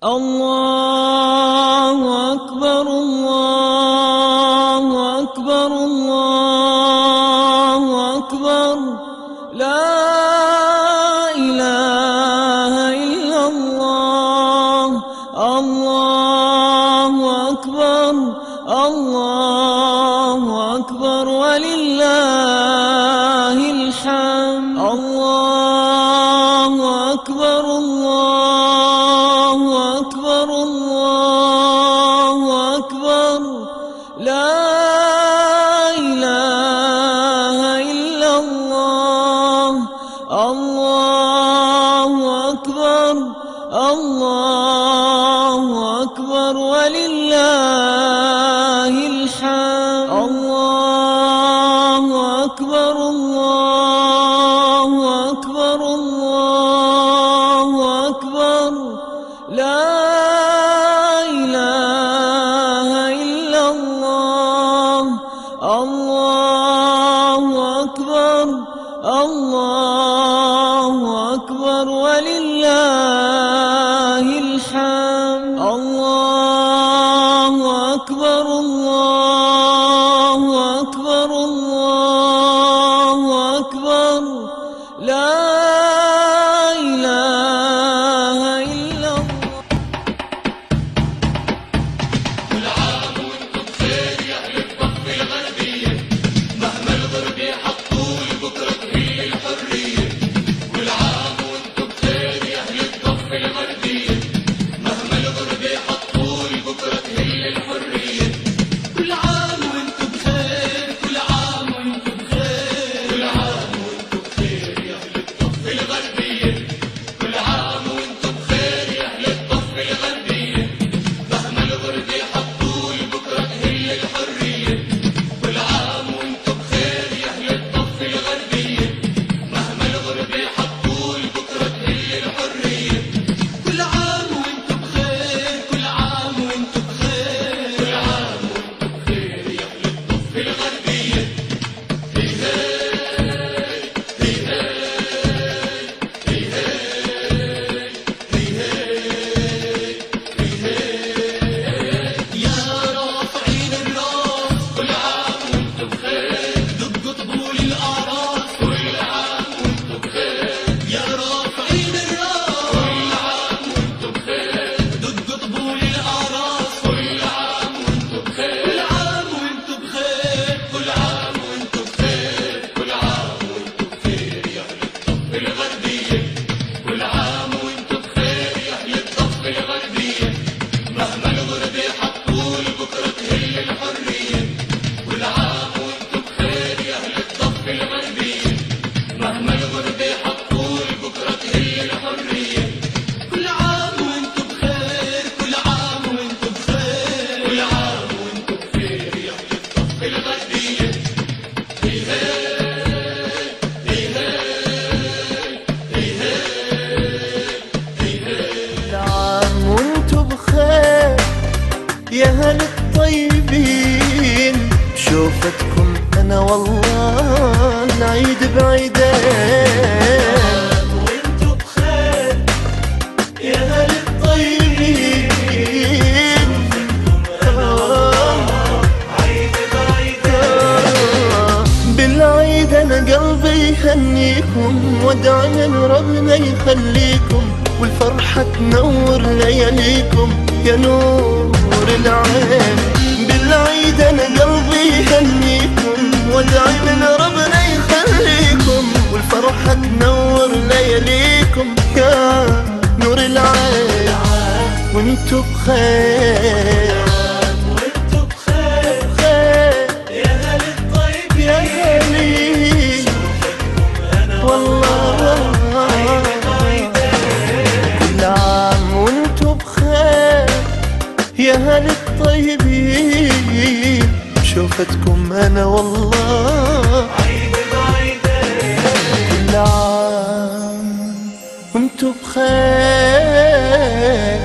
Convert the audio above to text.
الله أكبر الله أكبر الله أكبر لا إله إلا الله الله أكبر الله أكبر ولله الحمد الله أكبر الله أكبر الله أكبر لا إله إلا الله الله أكبر الله أكبر ولله الحمد الله أكبر الله أكبر الله أكبر لا إله إلا الله الله أكبر الله أكبر ولله الحمد الله أكبر الله أكبر الله أكبر لا إله إلا الله. كل عام وانتم بخير يا أهل الضفة الغربية، مهما الغرب يحطوا لبكرة تهل الحرية. كل عام وانتم بخير يا أهل الضفة الغربية، مهما الغرب يحطوا لبكرة تهل الحرية. كل عام وانتم بخير، كل عام وانتم بخير، كل عام وانتم بخير يا أهل الضفة الغربية. كل عام وانتم بخير يا أهل الضفة الغربية، مهما الغرب يحطوا لبكرة تهل الحرية. كل عام وانتم بخير يا أهل الضفة الغربية، مهما الغرب يحطوا لبكرة تهل الحرية. كل عام وانتم بخير، كل عام وانتم بخير، كل عام وانتم بخير يا أهل الضفة الغربية. هي يا رافعين الراس، كل عام وانتم بخير، دقوا طبول الأعراس. كل عام وانتم بخير يا رافعين الراس، كل عام وانتم بخير، دقوا طبول الأعراس. كل عام وانتم بخير، كل عام وانتم بخير، كل عام وانتم بخير، كل عام وانتم بخير يا أهل الضفة الغربية. كل عام وانتم بخير يا أهل الضفة الغربية، مهما الغرب يحطوا لبكرة تهل الحرية. كل عام وانتم بخير يا أهل الضفة الغربية، مهما الغرب يحطوا لبكرة تهل الحرية. كل عام وانتم بخير، كل عام وانتم بخير، كل عام وانتم بخير يا أهل الضفة الغربية. كل عام وانتو بخير يا هل الطيبين، شوفتكم انا والله العيد بعيدين. وانتو بخير يا هل الطيبين، عيد بعيدين. بالعيد انا قلبي يهنيكم، وادعي من ربنا يخليكم، والفرحة تنور لياليكم يا نور العين. بالعيد انا قلبي يهنيكم، وادعي من ربنا يخليكم، والفرحة تنور لياليكم يا نور العين. وانتو بخير، وانتو بخير، بخير يا هل الطيب يا هلي والله. كل عام وانتو بخير يا هل الطيبين، شوفتكم انا والله عيد بعيدين. كل عام وانتو بخير.